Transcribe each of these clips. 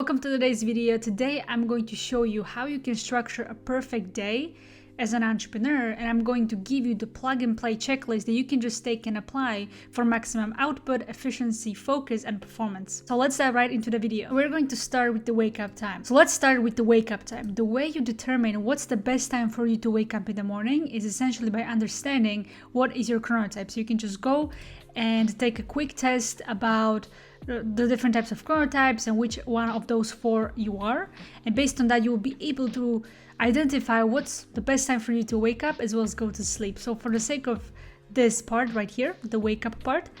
Welcome to today's video. Today I'm going to show you how you can structure a perfect day as an entrepreneur, and I'm going to give you the plug and play checklist that you can just take and apply for maximum output, efficiency, focus, and performance. So let's dive right into the video. We're going to start with the wake up time. So let's start with the wake up time. The way you determine what's the best time for you to wake up in the morning is essentially by understanding what is your chronotype. So you can just go and take a quick test about the different types of chronotypes and which one of those four you are. And based on that, you will be able to identify what's the best time for you to wake up as well as go to sleep. So for the sake of this part right here, the wake up part,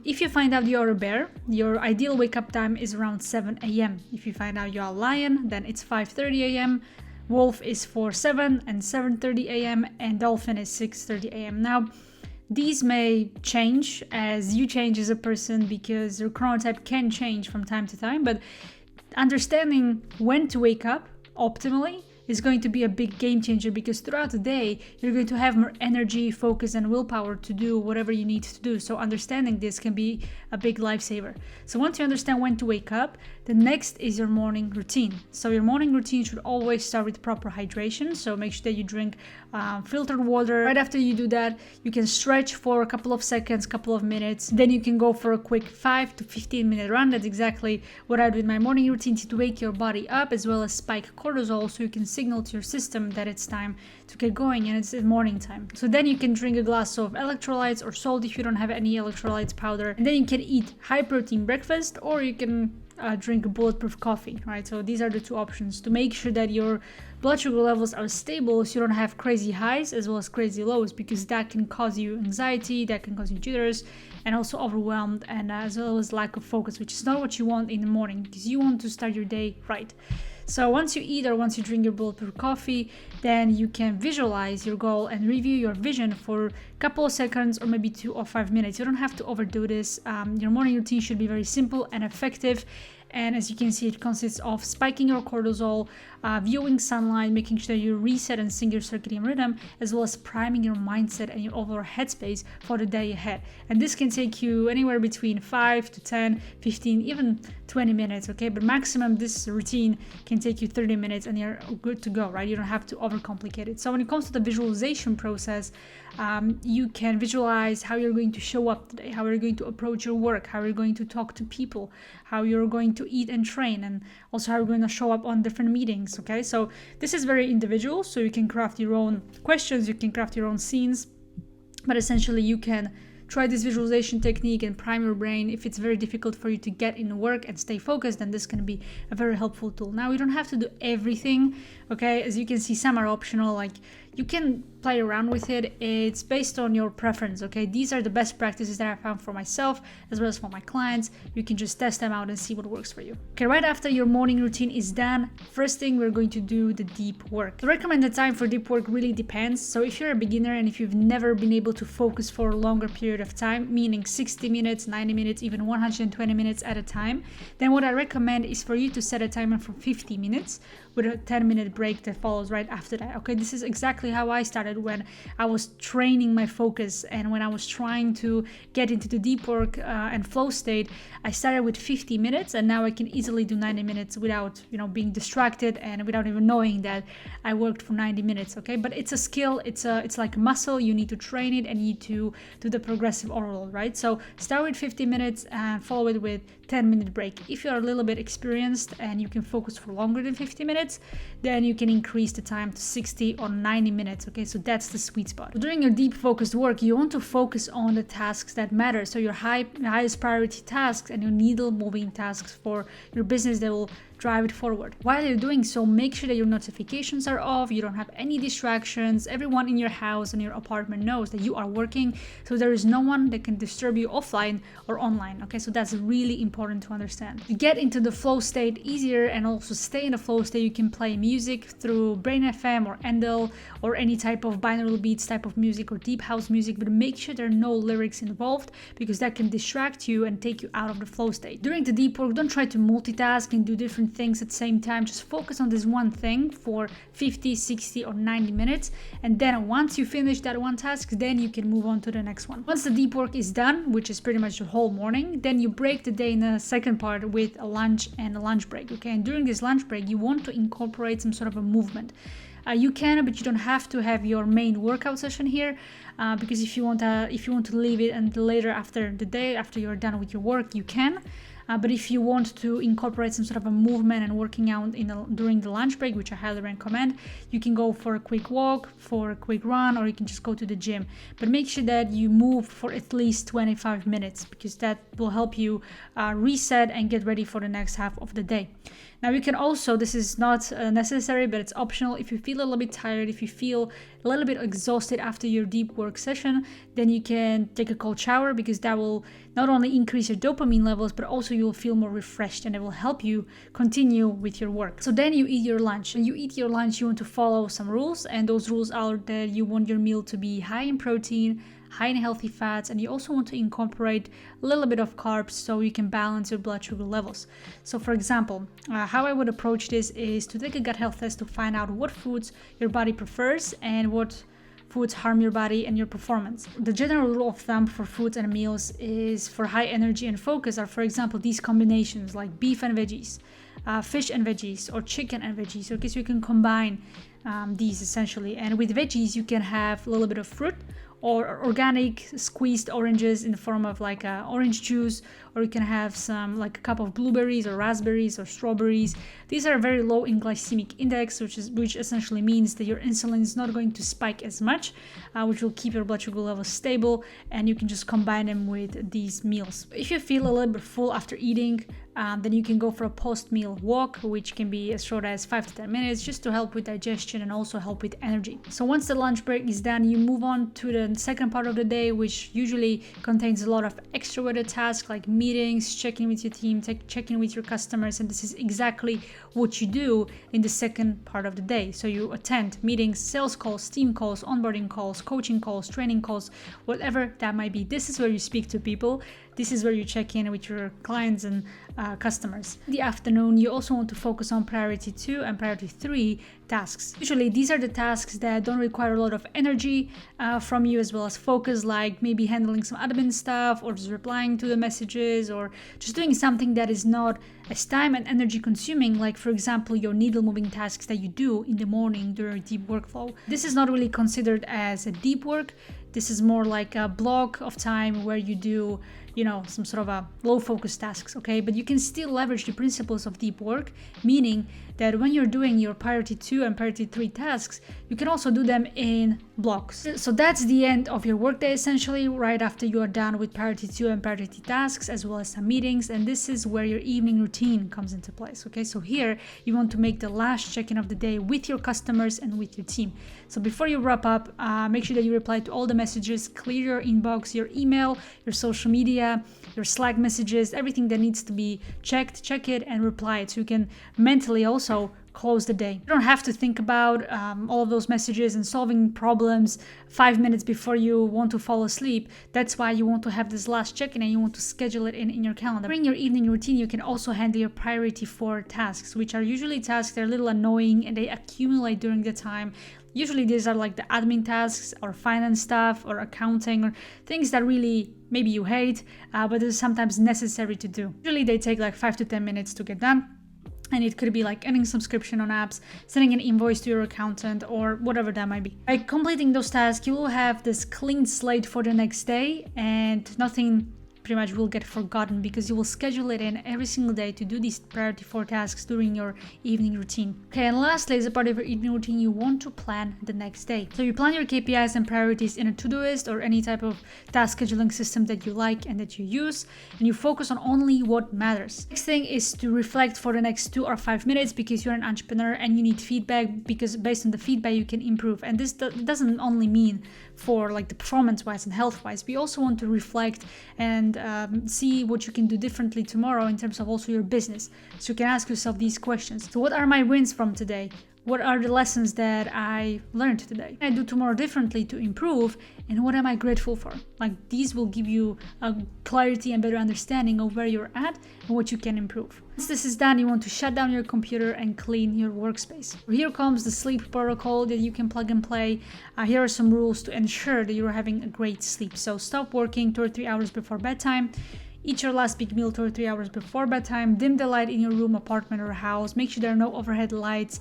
if you find out you're a bear, your ideal wake up time is around 7 a.m. If you find out you're a lion, then it's 5:30 a.m. Wolf is for 7 and 7:30 a.m. and dolphin is 6:30 a.m. Now, these may change as you change as a person because your chronotype can change from time to time, but understanding when to wake up optimally is going to be a big game changer, because throughout the day you're going to have more energy, focus, and willpower to do whatever you need to do. So understanding this can be a big lifesaver. So once you understand when to wake up, the next is your morning routine. So your morning routine should always start with proper hydration. So make sure that you drink filtered water. Right after you do that, you can stretch for a couple of seconds, couple of minutes. Then you can go for a quick 5 to 15 minute run. That's exactly what I do with my morning routine to wake your body up, as well as spike cortisol so you can signal to your system that it's time to get going and it's morning time. So then you can drink a glass of electrolytes or salt if you don't have any electrolytes powder, and then you can eat high protein breakfast, or you can drink a bulletproof coffee, right? So these are the two options to make sure that your blood sugar levels are stable so you don't have crazy highs as well as crazy lows, because that can cause you anxiety, that can cause you jitters, and also overwhelmed, and as well as lack of focus, which is not what you want in the morning, because you want to start your day right. So once you eat or once you drink your bulletproof coffee, then you can visualize your goal and review your vision for a couple of seconds or maybe 2 or 5 minutes. You don't have to overdo this. Your morning routine should be very simple and effective. And as you can see, it consists of spiking your cortisol, viewing sunlight, making sure you reset and sync your circadian rhythm, as well as priming your mindset and your overall headspace for the day ahead. And this can take you anywhere between 5 to 10, 15, even 20 minutes, okay? But maximum, this routine can take you 30 minutes and you're good to go, right? You don't have to overcomplicate it. So when it comes to the visualization process, you can visualize how you're going to show up today, how you're going to approach your work, how you're going to talk to people, how you're going to eat and train, and also how you're going to show up on different meetings, okay? So this is very individual, so you can craft your own questions, you can craft your own scenes, but essentially you can try this visualization technique and prime your brain. If it's very difficult for you to get in work and stay focused, then this can be a very helpful tool. Now, you don't have to do everything, okay? As you can see, some are optional, like you can play around with it. It's based on your preference, okay? These are the best practices that I found for myself as well as for my clients. You can just test them out and see what works for you. Okay, right after your morning routine is done, first thing we're going to do the deep work. The recommended time for deep work really depends. So if you're a beginner and if you've never been able to focus for a longer period of time, meaning 60 minutes, 90 minutes, even 120 minutes at a time, then what I recommend is for you to set a timer for 50 minutes with a 10-minute break that follows right after that. Okay, this is exactly how I started when I was training my focus and when I was trying to get into the deep work and flow state. I started with 50 minutes and now I can easily do 90 minutes without, being distracted and without even knowing that I worked for 90 minutes. Okay, but it's a skill, it's like a muscle. You need to train it and you need to do the progressive overload, right? So start with 50 minutes and follow it with 10-minute break. If you're a little bit experienced and you can focus for longer than 50 minutes, then you can increase the time to 60 or 90 minutes. Okay, so that's the sweet spot. During your deep focused work, you want to focus on the tasks that matter. So your highest priority tasks and your needle moving tasks for your business that will drive it forward. While you're doing so, make sure that your notifications are off, you don't have any distractions. Everyone in your house and your apartment knows that you are working, so there is no one that can disturb you offline or online. Okay, so that's really important to understand. To get into the flow state easier and also stay in the flow state, you can play music through Brain FM or Endel or any type of binaural beats type of music or deep house music, but make sure there are no lyrics involved, because that can distract you and take you out of the flow state. During the deep work, don't try to multitask and do different things at the same time. Just focus on this one thing for 50, 60 or 90 minutes, and then once you finish that one task, then you can move on to the next one. Once the deep work is done, which is pretty much the whole morning, then you break the day in the second part with a lunch and a lunch break. Okay, and during this lunch break, you want to incorporate some sort of a movement. You can, but you don't have to have your main workout session here, because if you want to leave it until later after the day, after you're done with your work, you can. But if you want to incorporate some sort of a movement and working out during the lunch break, which I highly recommend, you can go for a quick walk, for a quick run, or you can just go to the gym. But make sure that you move for at least 25 minutes, because that will help you reset and get ready for the next half of the day. Now you can also, this is not necessary, but it's optional, if you feel a little bit tired, if you feel a little bit exhausted after your deep work session, then you can take a cold shower, because that will not only increase your dopamine levels, but also you'll feel more refreshed, and it will help you continue with your work. So then you eat your lunch. When you eat your lunch, you want to follow some rules, and those rules are that you want your meal to be high in protein, high in healthy fats, and you also want to incorporate a little bit of carbs so you can balance your blood sugar levels. So for example, how I would approach this is to take a gut health test to find out what foods your body prefers and what foods harm your body and your performance. The general rule of thumb for foods and meals is for high energy and focus are, for example, these combinations like beef and veggies, fish and veggies, or chicken and veggies. So you can combine these essentially. And with veggies, you can have a little bit of fruit or organic squeezed oranges in the form of like orange juice, or you can have some like a cup of blueberries or raspberries or strawberries. These are very low in glycemic index, which essentially means that your insulin is not going to spike as much, which will keep your blood sugar levels stable, and you can just combine them with these meals. If you feel a little bit full after eating, then you can go for a post-meal walk, which can be as short as 5 to 10 minutes, just to help with digestion and also help with energy. So once the lunch break is done, you move on to the second part of the day, which usually contains a lot of extroverted tasks like meetings, checking with your team, checking with your customers, and this is exactly what you do in the second part of the day. So you attend meetings, sales calls, team calls, onboarding calls, coaching calls, training calls, whatever that might be. This is where you speak to people. This is where you check in with your clients and customers. In the afternoon, you also want to focus on priority 2 and priority 3 tasks. Usually, these are the tasks that don't require a lot of energy from you, as well as focus, like maybe handling some admin stuff, or just replying to the messages, or just doing something that is not as time and energy consuming, like for example, your needle moving tasks that you do in the morning during deep workflow. This is not really considered as a deep work. This is more like a block of time where you do, some sort of a low focus tasks, okay? But you can still leverage the principles of deep work, meaning that when you're doing your priority 2 and priority 3 tasks, you can also do them in blocks. So that's the end of your workday essentially, right after you are done with priority 2 and priority tasks, as well as some meetings. And this is where your evening routine comes into place, okay? So here you want to make the last check-in of the day with your customers and with your team. So before you wrap up, make sure that you reply to all the messages, clear your inbox, your email, your social media, your Slack messages, everything that needs to be checked, check it and reply it, so you can mentally also close the day. You don't have to think about all of those messages and solving problems 5 minutes before you want to fall asleep. That's why you want to have this last check-in and you want to schedule it in your calendar. During your evening routine, you can also handle your priority 4 tasks, which are usually tasks that are a little annoying and they accumulate during the time. Usually these are like the admin tasks or finance stuff or accounting or things that really maybe you hate, but it's sometimes necessary to do. Usually they take like 5 to 10 minutes to get done. And it could be like ending subscription on apps, sending an invoice to your accountant, or whatever that might be. By completing those tasks, you will have this clean slate for the next day, and nothing pretty much will get forgotten because you will schedule it in every single day to do these priority 4 tasks during your evening routine. Okay, and lastly, as a part of your evening routine, you want to plan the next day. So you plan your KPIs and priorities in a Todoist or any type of task scheduling system that you like and that you use, and you focus on only what matters. Next thing is to reflect for the next 2 or 5 minutes, because you're an entrepreneur and you need feedback, because based on the feedback you can improve. And this doesn't only mean for like the performance-wise and health-wise. We also want to reflect and see what you can do differently tomorrow in terms of also your business. So you can ask yourself these questions. So what are my wins from today? What are the lessons that I learned today? What can I do tomorrow differently to improve? And what am I grateful for? Like, these will give you a clarity and better understanding of where you're at and what you can improve. Once this is done, you want to shut down your computer and clean your workspace. Here comes the sleep protocol that you can plug and play. Here are some rules to ensure that you're having a great sleep. So stop working 2 or 3 hours before bedtime. Eat your last big meal 2 or 3 hours before bedtime. Dim the light in your room, apartment, or house. Make sure there are no overhead lights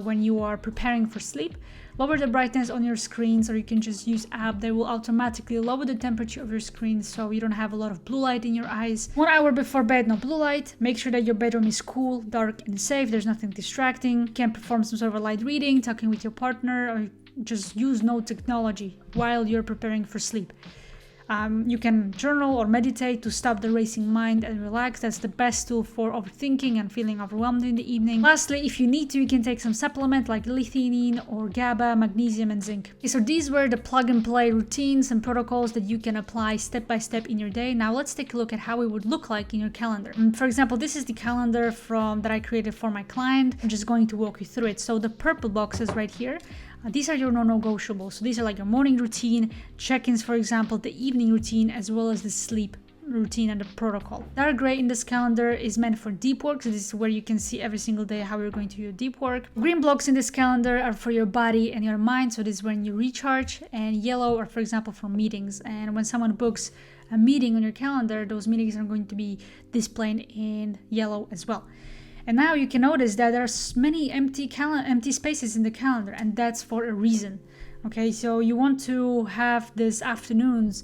when you are preparing for sleep. Lower the brightness on your screens, or you can just use app that will automatically lower the temperature of your screen so you don't have a lot of blue light in your eyes. 1 hour before bed, no blue light. Make sure that your bedroom is cool, dark, and safe. There's nothing distracting. You can perform some sort of a light reading, talking with your partner, or just use no technology while you're preparing for sleep. You can journal or meditate to stop the racing mind and relax. That's the best tool for overthinking and feeling overwhelmed in the evening. Lastly, if you need to, you can take some supplement like L-theanine or GABA, magnesium, and zinc. So these were the plug-and-play routines and protocols that you can apply step by step in your day. Now let's take a look at how it would look like in your calendar. For example, this is the calendar that I created for my client. I'm just going to walk you through it. So the purple boxes right here, these are your non-negotiables. So these are like your morning routine, check-ins, for example, the evening routine, as well as the sleep routine and the protocol. Dark gray in this calendar is meant for deep work. So this is where you can see every single day how you're going to do your deep work. Green blocks in this calendar are for your body and your mind. So this is when you recharge. And yellow are, for example, for meetings. And when someone books a meeting on your calendar, those meetings are going to be displayed in yellow as well. And now you can notice that there's many empty spaces in the calendar, and that's for a reason. Okay, so you want to have these afternoons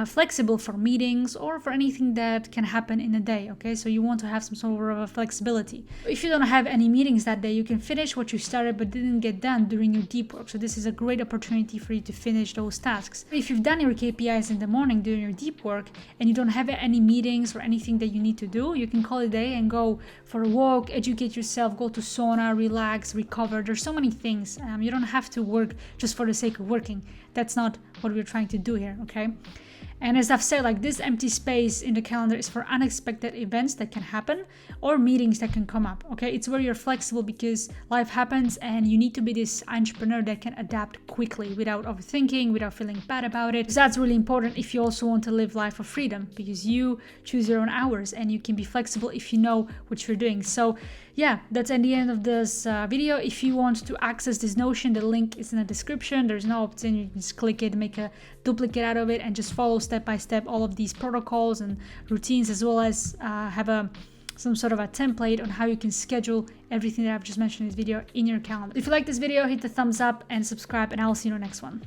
flexible for meetings or for anything that can happen in a day. Okay, so you want to have some sort of a flexibility. If you don't have any meetings that day, you can finish what you started but didn't get done during your deep work. So this is a great opportunity for you to finish those tasks. If you've done your KPIs in the morning during your deep work and you don't have any meetings or anything that you need to do, you can call it a day and go for a walk, educate yourself, go to sauna, relax, recover. There's so many things. You don't have to work just for the sake of working. That's not what we're trying to do here, okay? And as I've said, like, this empty space in the calendar is for unexpected events that can happen or meetings that can come up, okay? It's where you're flexible because life happens and you need to be this entrepreneur that can adapt quickly without overthinking, without feeling bad about it. So that's really important if you also want to live life of freedom, because you choose your own hours and you can be flexible if you know what you're doing. So yeah, that's at the end of this video. If you want to access this Notion, the link is in the description. There's no option. You can just click it, make a duplicate out of it, and just follow step by step all of these protocols and routines, as well as have some sort of a template on how you can schedule everything that I've just mentioned in this video in your calendar. If you like this video, hit the thumbs up and subscribe, and I will see you in the next one.